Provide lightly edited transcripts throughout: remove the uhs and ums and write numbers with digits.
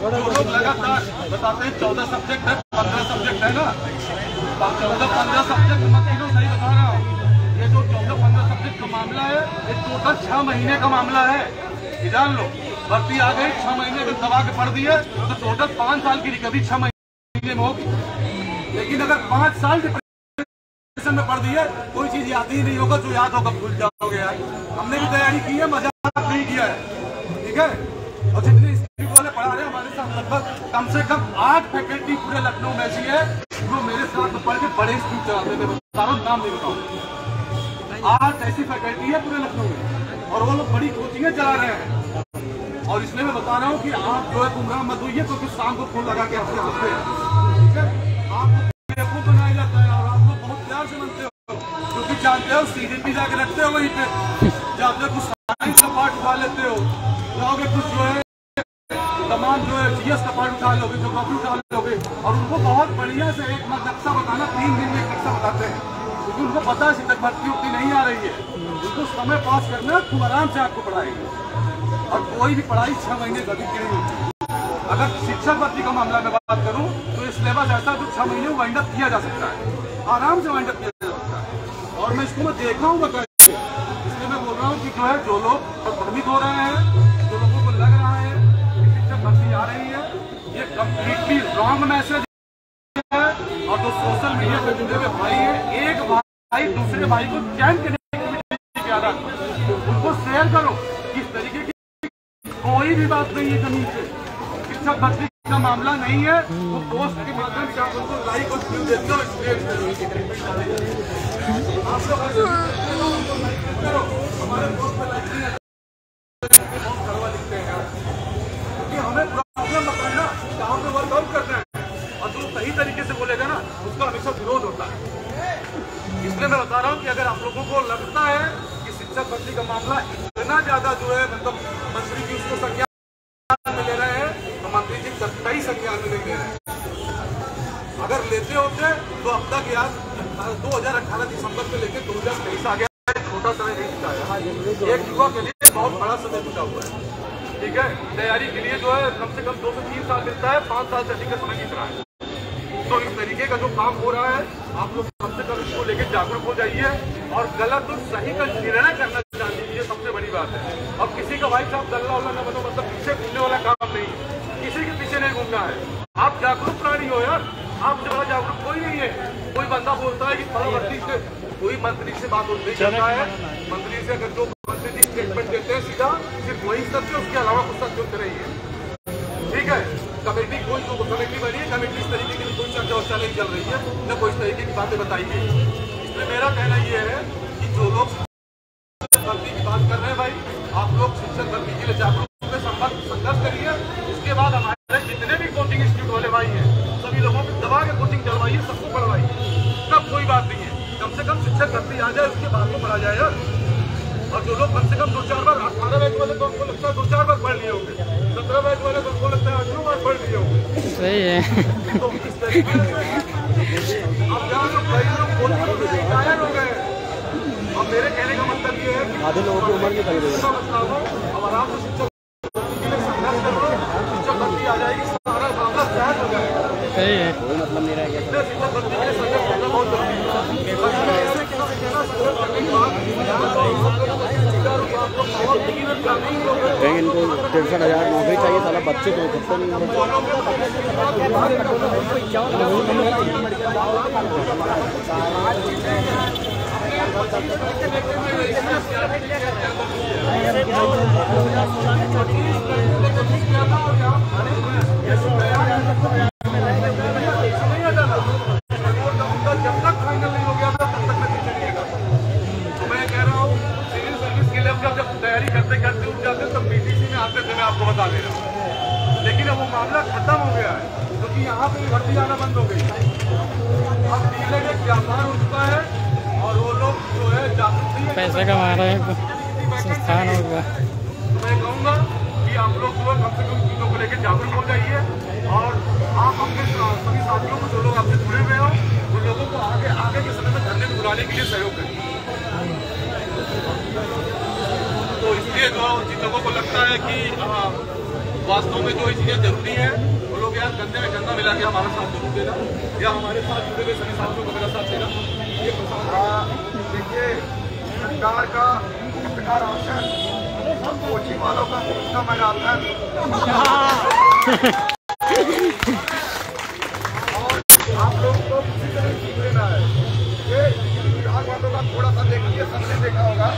जो लोग लगातार बताते हैं 14 सब्जेक्ट है, 15 सब्जेक्ट है ना, 14-15 सब्जेक्ट मैं तीनों सही बता रहा हूँ। ये जो 14-15 सब्जेक्ट का मामला है, ये टोटल 6 महीने का मामला है। जान लो, भर्ती आ गई, 6 महीने में दबा के पढ़ दिए तो टोटल 5 साल की रिकवरी 6 महीने में होगी। लेकिन अगर 5 साल डिप्रेशन में पढ़ दिए, कोई चीज याद ही नहीं होगा, जो याद होगा भूल जाओगे यार। हमने भी तैयारी की है, मजाक नहीं किया है, ठीक है। और जितने इंस्टीट्यूट वाले पढ़ा रहे हैं हमारे साथ, लगभग कम से कम 8 फैकल्टी पूरे लखनऊ में ऐसी है जो मेरे साथ पढ़ के बड़े इंस्टीट्यूट चलाते थे, सारों नाम नहीं बताऊँ। 8 ऐसी फैकल्टी है पूरे लखनऊ में और वो लोग बड़ी कोचिंगें चला रहे हैं। और इसलिए मैं बता रहा हूँ कि आप जो है गुमराह मत होइए, क्योंकि शाम को फोन लगा के आपसे हंसते हैं, ठीक है। आपको बेवकूफ बनाया जाता है और आप लोग बहुत प्यार से बनते हो, क्योंकि जानते हो CDP जाके रखते हो वहीं पे, जाते हो कुछ साइंस का पार्ट उठा लेते हो, जाओगे कुछ जो है तमाम जो है GS का पार्ट उठा लोगे, ज्योग्राफी उठा लोगे। और उनको बहुत बढ़िया से एक नक्शा बताना, 3 दिन में एक नक्शा बताते हैं, क्योंकि उनको पता है शिक्षक भर्ती उतनी नहीं आ रही है, उनको समय पास करना है, खूब आराम से आपको पढ़ाएंगे। और कोई भी पढ़ाई 6 महीने कभी की नहीं होती। अगर शिक्षक भर्ती का मामला में बात करूं तो ये सिलेबस ऐसा जो 6 महीने वाइंड अप किया जा सकता है, आराम से वाइंड अप किया जा सकता है। और मैं इसको देखा हूँ बताइए, इसलिए मैं बोल रहा हूँ कि जो है जो लोग भ्रमित हो रहे हैं, जो लोगों को लग रहा है कि शिक्षक भर्ती आ रही है, ये कम्प्लीटली रॉन्ग मैसेज है। और जो सोशल मीडिया पे जुड़े हुए भाई है, एक भाई दूसरे भाई को चैन कनेक्टिविटी की आदत, उनको शेयर करो। किस तरीके की कोई भी बात नहीं है जमीन से, शिक्षक भर्ती का मामला नहीं है, वो पोस्ट के माध्यम से आप उनको लाइक और व्यू देते हो, आप लोग हमारे पोस्ट पे लाइक नहीं बहुत करवा लिखते हैं यार, क्योंकि हमें प्रॉब्लम बताना, गाँव में वर्कआउट करना है, और जो सही तरीके से बोलेगा ना उसका हमेशा विरोध होता है। इसलिए मैं बता रहा हूँ कि अगर आप लोगों को लगता है कि शिक्षक भर्ती का मामला इतना ज्यादा जो है, मतलब मंत्री जी उसको संज्ञान में ले रहे हैं, तो मंत्री जी कई संज्ञान में नहीं ले रहे हैं। अगर लेते होते तो अब तक यार 2018 दिसंबर से लेकर 2023 आ गया, छोटा समय नहीं बीता है। एक युवा के लिए बहुत बड़ा समय बीता हुआ है, ठीक है। तैयारी के लिए जो है कम से कम 2 से 3 साल मिलता है, 5 साल से अधिक का समय बीत रहा है। तो इस तरीके का जो काम हो रहा है, आप लोग कम से कम इसको लेकर जागरूक हो जाइए और गलत और सही का निर्णय करना चाहिए, ये सबसे बड़ी बात है। और किसी का भाई साहब गल्ला उल्ला न बनो, मतलब पीछे घूमने वाला काम नहीं, किसी के पीछे नहीं घूमना है। आप जागरूक प्राणी हो यार, आपसे बड़ा जागरूक कोई नहीं है। कोई बंदा बोलता है कि फलावर्ती से कोई मंत्री से बात नहीं करता है, मंत्री से अगर जो मंत्री जी स्टेटमेंट देते हैं सीधा सिर्फ वही सत्य, उसके अलावा कुछ सत्य होते नहीं है, ठीक है। कमेटी कोई जो कमेटी बनी है, कमेटी इस तरीके की कोई चर्चा वर्चा नहीं चल रही है, न कोई इस तरीके की बातें बताई गई। इसमें मेरा कहना ये है कि जो लोग भर्ती की बात कर रहे हैं भाई, आप लोग शिक्षक भर्ती के लिए जागरूक संघर्ष करिए। उसके बाद हमारे जितने भी कोचिंग इंस्टीट्यूट वाले भाई हैं, सभी लोगों को दबा के कोचिंग चलवाइए, सबको पढ़वाइए, तब कोई बात नहीं है। कम से कम शिक्षक भर्ती आ जाए, उसके बाद में पढ़ा जाए यार। और जो लोग कम से कम 2-4 बार, 18 बैच वाले तो हमको लगता है 2-4 बार पढ़ लिए होंगे, 17 बैच वाले तो हमको लगता है 8 बार पढ़ लिए होंगे, सही है। तो इस तरीके से अब जहाँ लोग कई लोग कोचिंग कायल हो गए। अब मेरे कहने का मतलब ये है कि आधे लोगों की उम्र निकल गई है, अब आराम से शिक्षक भर्ती के लिए संघर्ष करो, शिक्षक भर्ती आ जाएगी, सारा मामला सहज हो जाएगा, सही है। कोई मतलब नहीं रह गया, शिक्षक भर्ती के लिए संघर्ष करना बहुत जरूरी है। इनको 63,000 नौकरी चाहिए, साला बच्चे को सकते नहीं। जब तक फाइनल नहीं हो गया तब तक मैं पीछे नहीं हटा। तो मैं कह रहा हूँ सिविल सर्विस के लिए जब तैयारी करते करते उठ जाते तब BTC में आते थे, मैं आपको बता दे रहा हूँ। लेकिन अब वो मामला खत्म हो गया है, क्योंकि यहाँ पे भर्ती आना बंद हो गई। अब डीलर एक व्यापार हो चुका है और वो लोग जो है जागरूक पैसे कमा रहे हैं, संस्थान हो गया। तो मैं कहूँगा कि आप लोग जो कम से कम चीज़ों को लेकर जागरूक हो जाइए और आप अपने सभी साथियों को, जो लोग आपसे जुड़े हुए हो, उन लोगों को आगे के समय में धरने में बुलाने के लिए सहयोग करें। तो इसलिए जो जिन लोगों को लगता है कि वास्तव में जो चीजें जरूरी है वो लोग यार गंदे में गंदा मिला के हमारा साथ जरूर देना, या हमारे साथ जुड़े हुए सभी साथियों को मेरा साथ देना। ये देखिए, सरकार का सरकार ऑप्शन, कोचिंग वालों का कुत्ता मैराथन, और आप लोग को किसी तरह सीख लेना है। ये विभाग वालों का थोड़ा सा देखिए, सबने देखा होगा,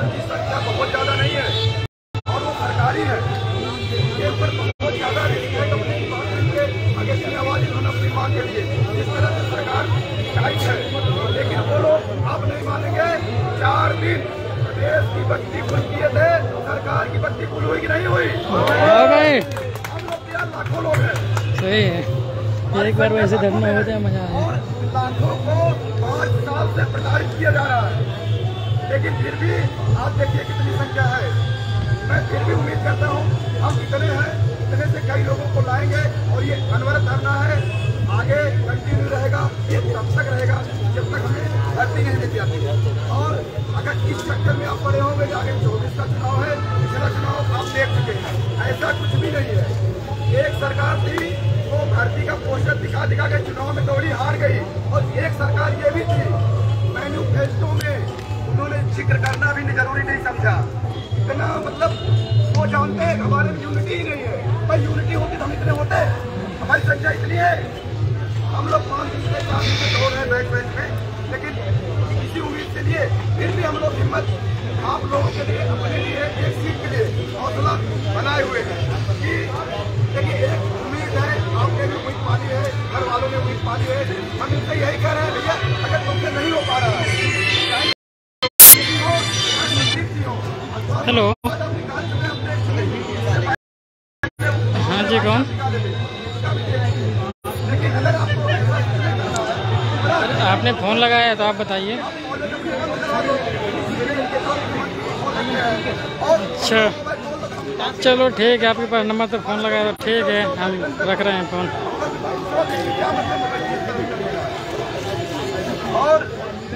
उनकी संख्या बहुत ज्यादा नहीं है और वो सरकारी है, इसके ऊपर बहुत ज्यादा रिस्क है। अपनी बात करेंगे आगे से आवाज उन्होंने अपनी मांग के लिए जिस तरह से सरकार टाइट है, लेकिन वो लोग आप नहीं मानेंगे, 4 दिन प्रदेश की बत्ती खुल किए थे, सरकार की बत्ती खुल हुई कि नहीं हुई? हम लोग यार लाखों लोग हैं, सही है। एक बार वैसे धरना हो जाए मजा आए। और लाखों को 5 साल से प्रताड़ित किया जा रहा है, लेकिन फिर भी आप देखिए कितनी संख्या है। मैं फिर भी उम्मीद करता हूँ हम इतने हैं, इतने से कई लोगों को लाएंगे और ये अनवरत धरना है, आगे कंटिन्यू रहेगा। ये तब तक रहेगा जब तक हमें भर्ती नहीं मिल जाती है। और अगर इस चक्कर में आप पड़े होंगे, आगे 24 का चुनाव है, पिछला चुनाव आप देख चुके हैं, ऐसा कुछ भी नहीं है। एक सरकार थी वो भर्ती का पोस्टर दिखा दिखा के चुनाव में दौड़ी हार गई, और एक सरकार ये भी थी मैन्युफेस्टो में उन्होंने जिक्र करना भी जरूरी नहीं समझा। इतना मतलब वो जानते हैं हमारे में यूनिटी ही नहीं है। भाई यूनिटी होती तो हम इतने होते, हमारी संख्या इतनी है। हम लोग 5 दिन से 4 दिन से दौड़ रहे हैं बैक बेंच में, लेकिन इसी उम्मीद के लिए फिर भी हम लोग हिम्मत आप लोगों के लिए, अपने लिए, एक सीट के लिए हौसला बनाए हुए हैं कि देखिए एक उम्मीद है, आपने भी उम्मीद पाली है, घर वालों ने उम्मीद पाली है। हम इनसे यही कह रहे हैं भैया, अगर तुमसे नहीं हो पा रहा है, हेलो, हाँ जी, कौन? आपने फोन लगाया तो आप बताइए। अच्छा, चलो ठीक है, आपके पास नंबर तो फ़ोन लगाया तो ठीक है, हम रख रहे हैं फ़ोन।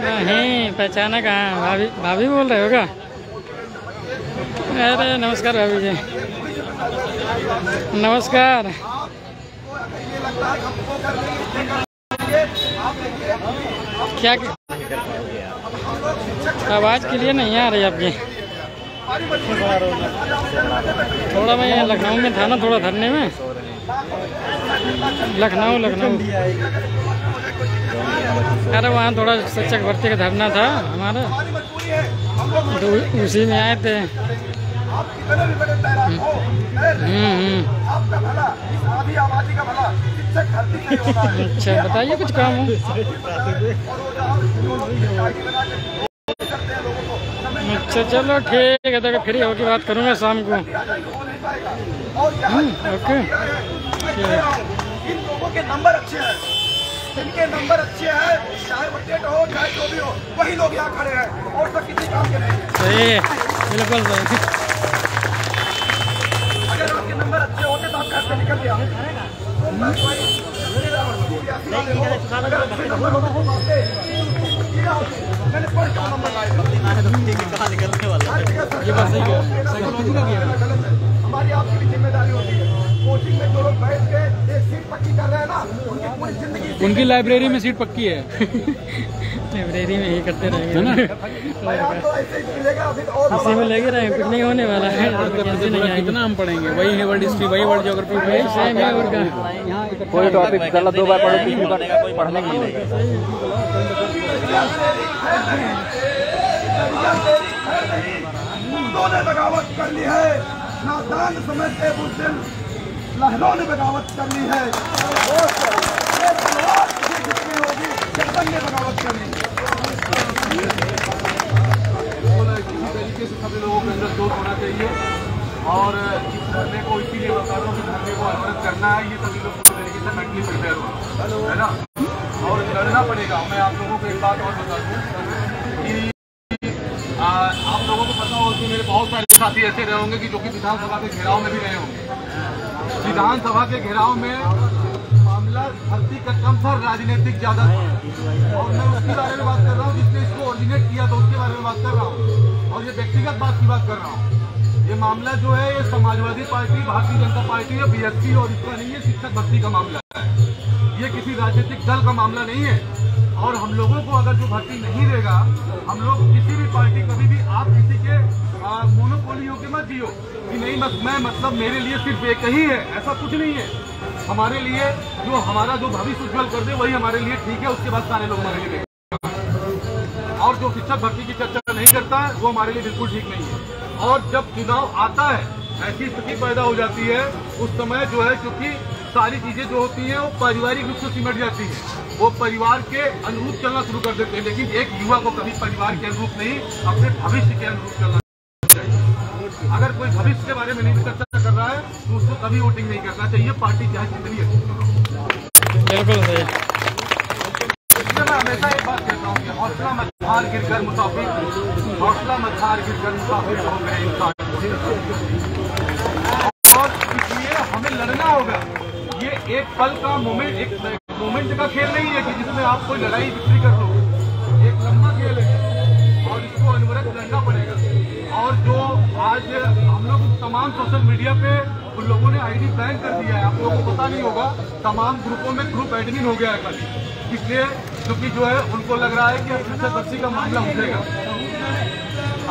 नहीं पहचाना कहाँ? भाभी भाभी बोल रहे हो क्या? अरे नमस्कार भाभी जी, नमस्कार। क्या आवाज़ क्लियर नहीं आ रही आपकी? थोड़ा मैं लखनऊ में था ना, थोड़ा धरने में, लखनऊ। अरे वहाँ थोड़ा शिक्षक भर्ती का धरना था हमारा, तो उसी में आए थे। अच्छा, बताइए कुछ काम हो? अच्छा चलो ठीक है, तो फ्री होकर बात करूँगा शाम को। ओके। इन लोगों के नंबर अच्छे हैं, इनके नंबर अच्छे हैं, चाहे वो टेट हो चाहे जो भी हो, वही लोग यहाँ खड़े हैं और सब किसी काम के नहीं। सही है, बिल्कुल सही। अगर आपके नंबर अच्छे होते तो आप घर से निकल गया। मैंने पर क्यों नंबर लाए? हमारी आपकी भी जिम्मेदारी होती है। कोचिंग में जो लोग बैठ के एक सीट पक्की कर रहे हैं ना, उनकी पूरी जिंदगी, उनकी लाइब्रेरी में सीट पक्की है। लाइब्रेरी में ही करते रहेंगे ना, इसी में लगे रहे, कुछ नहीं होने वाला है। कितना हम पढ़ेंगे, वही है वर्ल्ड हिस्ट्री, वही वर्ल्ड ज्योग्राफी, वही सेम है। और का कोई टॉपिक गलत 2 बार पढ़ो, 3 बार पढ़ने को मिलेगा। ने बगावत कर ली है, नादान समझते बुज़दिल लहरों ने बगावत कर ली है। होगी जब ने बगावत कर ली। इसी तरीके से सभी लोगों के अंदर जोश होना चाहिए, और इस धरने को इसीलिए बता रहा हूँ कि धरने को अवरुद्ध करना है। ये सभी लोग पूरी तरीके से मेंटली प्रिपेयर हो, है ना, और लड़ना पड़ेगा। मैं आप लोगों को एक बात और बता दूँ कि आप लोगों को पता होगा कि मेरे बहुत सारे साथी ऐसे रहे होंगे कि जो कि विधानसभा के घेराव में भी रहे होंगे। विधानसभा के घेराव में मामला भर्ती का कम था, राजनीतिक ज्यादा था, और मैं उसके बारे में बात कर रहा हूँ जिसने इसको ऑर्डिनेट किया, तो उसके बारे में बात कर रहा हूँ, और ये व्यक्तिगत बात की बात कर रहा हूँ। ये मामला जो है ये समाजवादी पार्टी, भारतीय जनता पार्टी या बीएसपी और इसका नहीं है, शिक्षक भर्ती का मामला है। ये किसी राजनीतिक दल का मामला नहीं है। और हम लोगों को अगर जो भर्ती नहीं देगा, हम लोग किसी भी पार्टी, कभी भी आप किसी के मोनोपोली होकर मत जियो कि नहीं मैं मतलब मेरे लिए सिर्फ एक ही है, ऐसा कुछ नहीं है। हमारे लिए जो हमारा जो भविष्य उज्जवल कर दे वही हमारे लिए ठीक है, उसके बाद सारे लोग हमारे लिए। और जो शिक्षक भर्ती की चर्चा नहीं करता है वो हमारे लिए बिल्कुल ठीक नहीं है। और जब चुनाव आता है ऐसी स्थिति पैदा हो जाती है, उस समय जो है क्योंकि सारी चीजें जो होती हैं वो पारिवारिक रूप से सिमट जाती है, वो परिवार के अनुरूप चलना शुरू कर देते हैं। लेकिन एक युवा को कभी परिवार के अनुरूप नहीं, अपने भविष्य के अनुरूप चलना चाहिए। अगर कोई भविष्य के बारे में नहीं चर्चा कर रहा है तो उसको कभी वोटिंग नहीं करना चाहिए, पार्टी चाहे कितनी अच्छी। बिल्कुल सही। इसलिए मैं हमेशा एक बात कहता हूँ कि हौसला मत हार गिरकर मुसाफिर, हौसला मत हार गिरकर मुसाफिर हो गए इंसान। और इसलिए हमें लड़ना होगा। ये एक पल का मोमेंट, एक मोमेंट का खेल नहीं है कि जिसमें आप कोई लड़ाई विक्री कर दो। एक लंबा खेल है और इसको अनवरत लड़ना पड़ेगा। और जो आज हम लोग तमाम सोशल मीडिया पे उन लोगों ने आईडी बैन कर दिया है, आप लोगों को पता नहीं होगा, तमाम ग्रुपों में ग्रुप एडमिन हो गया है खाली, इसलिए क्योंकि जो है उनको लग रहा है कि शिक्षक भर्ती का मामला उठेगा।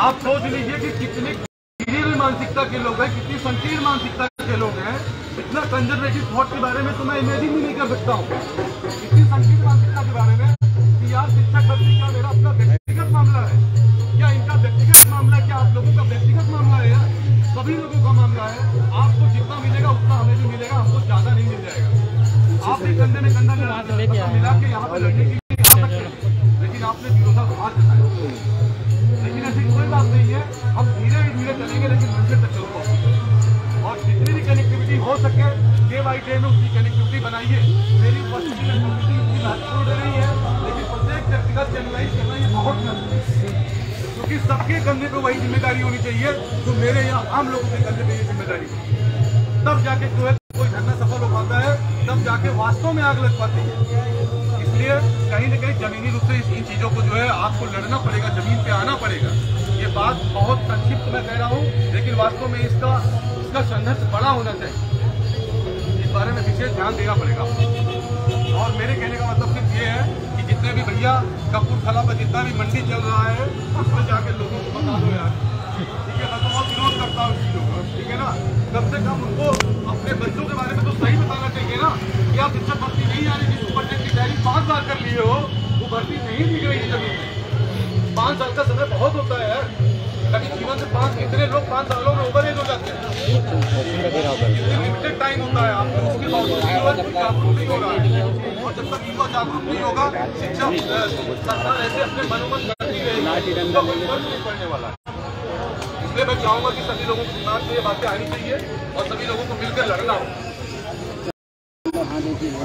आप सोच लीजिए कि कितनी गिरी मानसिकता के लोग हैं, कितनी संकीर्ण मानसिकता के लोग हैं। इतना कंजर्वेटिव थॉट के बारे में तो मैं इमेजिन भी नहीं कर सकता हूँ, इतनी संकीर्ण मानसिकता के बारे में कि यार शिक्षक भर्ती का मेरा अपना व्यक्तिगत मामला है, क्या इनका व्यक्तिगत मामला, क्या आप लोगों का व्यक्तिगत मामला है? यार सभी लोगों का मामला है। आपको जितना मिलेगा उतना हमें भी मिलेगा, हमको ज्यादा नहीं मिल जाएगा। आप भी कंधे में कंधा मिला के यहाँ पे लड़ने के लिए आ सकते हैं, लेकिन आपने विरोधाभास जताया। लेकिन ऐसी कोई बात नहीं है, हम धीरे धीरे चलेंगे लेकिन मंजिल तक चल पाएंगे। और जितनी भी कनेक्टिविटी हो सके डे बाई डे में उसकी कनेक्टिविटी बनाइए। मेरी उपस्थिति कनेक्टिविटी इतनी महत्वपूर्ण नहीं है, लेकिन प्रत्येक व्यक्तिगत जनरलाइज करना ये बहुत महत्वपूर्ण है, क्योंकि सबके कंधे पे वही जिम्मेदारी होनी चाहिए जो मेरे यहाँ आम लोगों के कंधे पे ये जिम्मेदारी है। तब जाके जो है कोई धरना सफल हो पाता है, तब जाके वास्तव में आग लग पाती है। इसलिए कहीं न कहीं जमीनी रूप से इन चीजों को जो है आपको लड़ना पड़ेगा, जमीन पे आना पड़ेगा। ये बात बहुत संक्षिप्त मैं कह रहा हूँ, लेकिन वास्तव में इसका संघर्ष बड़ा होना चाहिए। इस बारे में विशेष ध्यान देना पड़ेगा। और मेरे कहने का मतलब सिर्फ ये है कि जितने भी भैया कपूरथला पर जितना भी मंडी चल रहा है उसमें जाके लोगों को बता दो यार, ठीक है। मैं तो बहुत विरोध करता हूँ चीजों का, ठीक है ना। कम से कम उनको अपने बच्चों के बारे में तो सही बताना चाहिए ना कि आप शिक्षक भर्ती नहीं आ रही, जिस सुपरटेंडेंट की तैयारी 5 बार कर लिए हो, वो भर्ती नहीं दी गई जमीन में। 5 साल का समय बहुत होता है यार, कभी जीवन से कितने लोग 5 सालों में ओवर एज हो जाते हैं। लिमिटेड टाइम होता है आपको, उसके बावजूद जागरूक नहीं हो रहा है। और जब तक युवा जागरूक नहीं होगा, शिक्षा सरकार ऐसे अपने मनोमन करती रहेगी, उसका कोई फर्क नहीं पड़ने वाला है। इसलिए मैं चाहूंगा कि सभी लोगों के दिमाग में ये बातें आनी चाहिए और सभी लोगों को मिलकर लड़ना हो।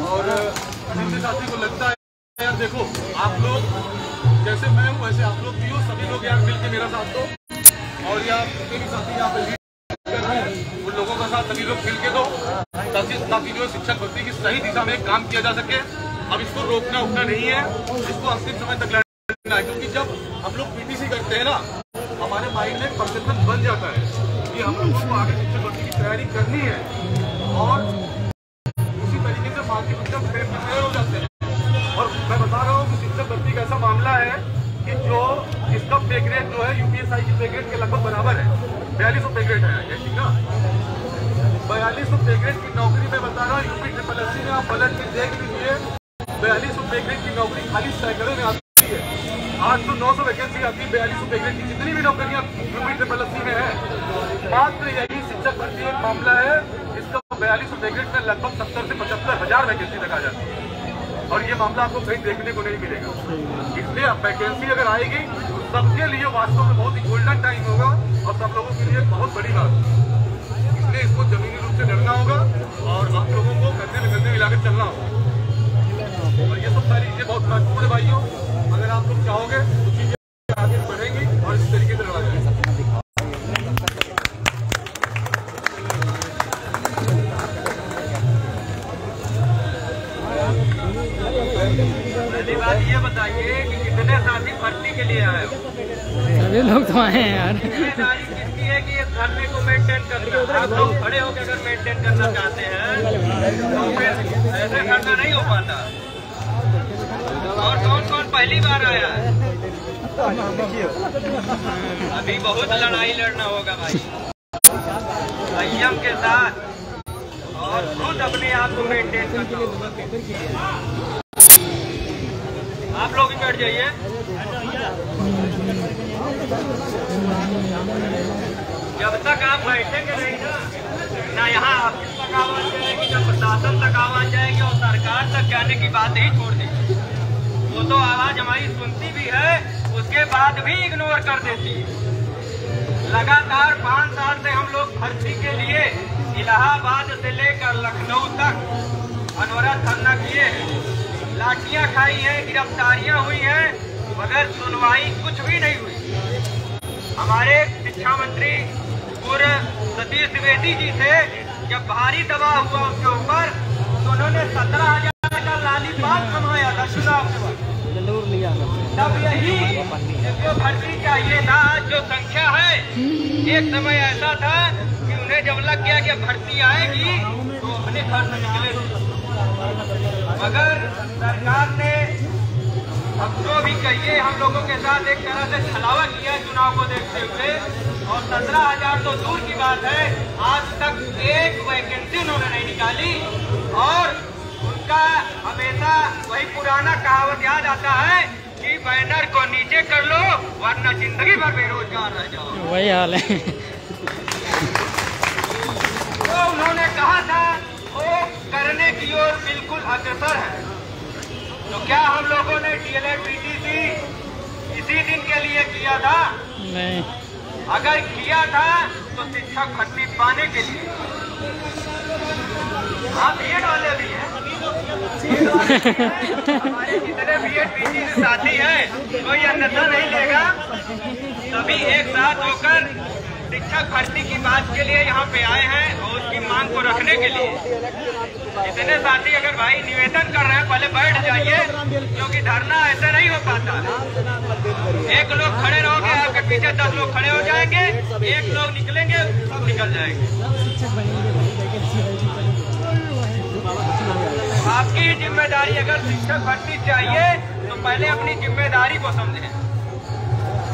और जिनके साथी को लगता है यार देखो आप लोग जैसे मैं हूँ वैसे आप लोग भी हो, सभी लोग यार मिलकर मेरा साथ दो। और या जितने भी साथी यहाँ पे उन लोगों का साथ सभी लोग मिलके दो, ताकि जो है शिक्षक भर्ती की सही दिशा में काम किया जा सके। अब इसको रोकना उठना नहीं है, इसको अंतिम समय तक लड़ना है। क्योंकि जब हम लोग पीटीसी करते हैं ना, हमारे माइंड में परसेप्शन बन जाता है कि हम लोगों को आगे शिक्षक भर्ती की तैयारी करनी है और उसी तरीके से मानसिक रूप से प्रिपेयर हो जाते हैं। और मैं बता रहा हूँ कि शिक्षक भर्ती का ऐसा मामला है कि जो इसका पे ग्रेड जो है यूपीएसआई की पे ग्रेड के लगभग बराबर है, 4200 पे ग्रेड है, ठीक ना। 4200 पे ग्रेड की नौकरी में बता रहा हूँ, यूपी SSSC में आप पलट के देख लीजिए, 4200 पे ग्रेड की नौकरी खाली सैकड़ों में आती है। 800-900 वैकेंसी आती है 4200 पे ग्रेड की। जितनी भी नौकरियां यूपी SSSC में है, मात्र यही शिक्षक भर्ती एक मामला है, इसका 4200 पे ग्रेड में लगभग 70 से 75 हजार वैकेंसी तक आ जाती है। और ये मामला आपको कहीं देखने को नहीं मिलेगा। इसलिए अब वैकेंसी अगर आएगी तो सबके लिए वास्तव में बहुत ही गोल्डन टाइम होगा और सब लोगों के लिए बहुत बड़ी बात। इसलिए इसको जमीनी रूप से लड़ना होगा और आप लोगों को कंधे में कंधे मिलाकर चलना होगा। और ये सब सारी चीजें बहुत महत्वपूर्ण है भाइयों। अगर आप लोग चाहोगे तो चीजें आगे बढ़ेंगी और इस तरीके से लड़ा जाएगा। पहली बात ये बताइए कि कितने साथी भर्ती के लिए आए हो? सभी लोग तो आए हैं यार। जिम्मेदारी किसकी है है कि इस धरने को मेंटेन करना, आप लोग खड़े होकर अगर मेंटेन करना चाहते हैं तो फिर ऐसे धरना नहीं हो पाता। और कौन कौन पहली बार आया है? अभी बहुत लड़ाई लड़ना होगा भाई, संयम के साथ, और खुद अपने आप को मेंटेन करना होगा। आप लोग भी बैठ जाइए। जब तक आप बैठेंगे नहीं ना यहाँ ऑफिस तक आवाज जाएगी, ना प्रशासन तक आवाज जाएगी, और सरकार तक जाने की बात ही छोड़ देगी। वो तो आवाज हमारी सुनती भी है, उसके बाद भी इग्नोर कर देती है। लगातार 5 साल से हम लोग भर्ती के लिए इलाहाबाद से लेकर लखनऊ तक अनवरत धरना किए हैं, लाठियां खाई हैं, गिरफ्तारियां हुई हैं, मगर सुनवाई कुछ भी नहीं हुई। हमारे शिक्षा मंत्री पूर्व सतीश द्विवेदी जी से जब भारी दबाव हुआ उसके ऊपर, तो उन्होंने 17,000 का लालीपाप थमाया था चुनाव के बाद। तब यही जो भर्ती चाहिए था, जो संख्या है, एक समय ऐसा था कि उन्हें जब लग गया कि भर्ती आएगी तो अपने घर से निकले। मगर सरकार ने, अब जो भी कहिए, हम लोगों के साथ एक तरह से छलावा किया चुनाव को देखते हुए, और 17,000 तो दूर की बात है, आज तक एक वैकेंसी उन्होंने नहीं निकाली। और उनका हमेशा वही पुराना कहावत याद आता है कि बैनर को नीचे कर लो वरना जिंदगी भर बेरोजगार रह जाओ। वही हाल है। तो उन्होंने कहा था वो करने की ओर बिल्कुल अग्रसर है। तो क्या हम लोगों ने DLED PTC इसी दिन के लिए किया था? नहीं। अगर किया था तो शिक्षक भर्ती पाने के लिए। आप BED वाले भी हैं, हमारे जितने BED PTC साथी हैं कोई अन्यथा नहीं लेगा, सभी एक साथ होकर शिक्षक भर्ती की बात के लिए यहाँ पे आए हैं और उसकी मांग को रखने के लिए। इतने साथी अगर भाई निवेदन कर रहे हैं, पहले बैठ जाइए, क्योंकि धरना ऐसे नहीं हो पाता। एक लोग खड़े रहोगे, आपके पीछे 10 लोग खड़े हो जाएंगे, एक लोग निकलेंगे, सब निकल जाएंगे। आपकी जिम्मेदारी, अगर शिक्षक भर्ती चाहिए तो पहले अपनी जिम्मेदारी को समझें।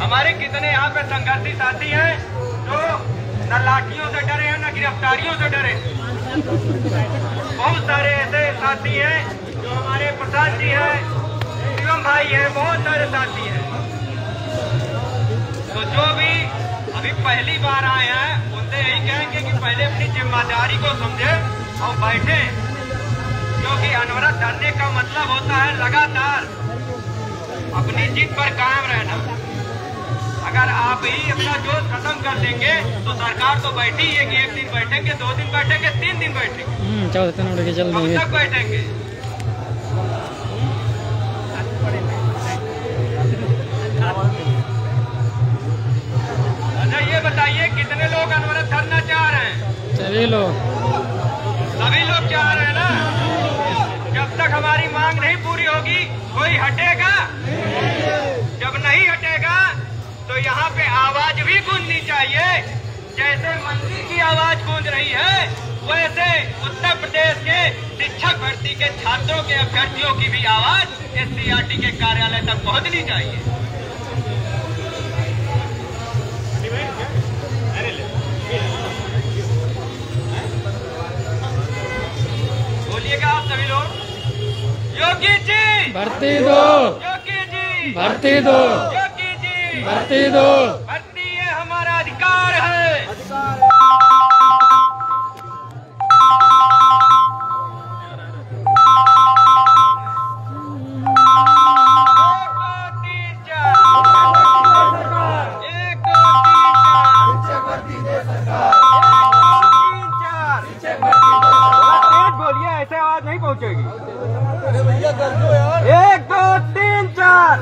हमारे कितने यहाँ पे संघर्षी साथी हैं जो न लाठियों से डरे हैं, न गिरफ्तारियों से डरे। बहुत सारे ऐसे साथी हैं जो हमारे प्रसाद जी हैं, शिवम भाई हैं, बहुत सारे साथी हैं। तो जो भी अभी पहली बार आए हैं उनसे यही कहेंगे कि पहले अपनी जिम्मेदारी को समझे और बैठे, क्योंकि अनवरत धरने का मतलब होता है लगातार अपनी जिद पर कायम रहना। अगर आप ही अपना जोश खत्म कर देंगे तो सरकार तो बैठी है कि 1 दिन बैठेंगे, 2 दिन बैठेंगे, 3 दिन बैठेंगे, 14 मिनट के चल कब तक बैठेंगे? अच्छा ये बताइए कितने लोग अनवरत धरना चाह रहे हैं? सभी लोग चाह रहे हैं ना। जब तक हमारी मांग नहीं पूरी होगी कोई हटेगा? जब नहीं हटेगा तो यहाँ पे आवाज भी गूंजनी चाहिए। जैसे मंदिर की आवाज गूंज रही है, वैसे उत्तर प्रदेश के शिक्षक भर्ती के छात्रों के अभ्यर्थियों की भी आवाज SCERT के कार्यालय तक पहुँचनी चाहिए। बोलिएगा आप सभी लोग। योगी जी भर्ती दो, योगी जी भर्ती दो, योगी जी भर्ती दो। भर्ती ये हमारा अधिकार है। बोलिए, ऐसे आवाज नहीं पहुंचेगी। 1 2 3 4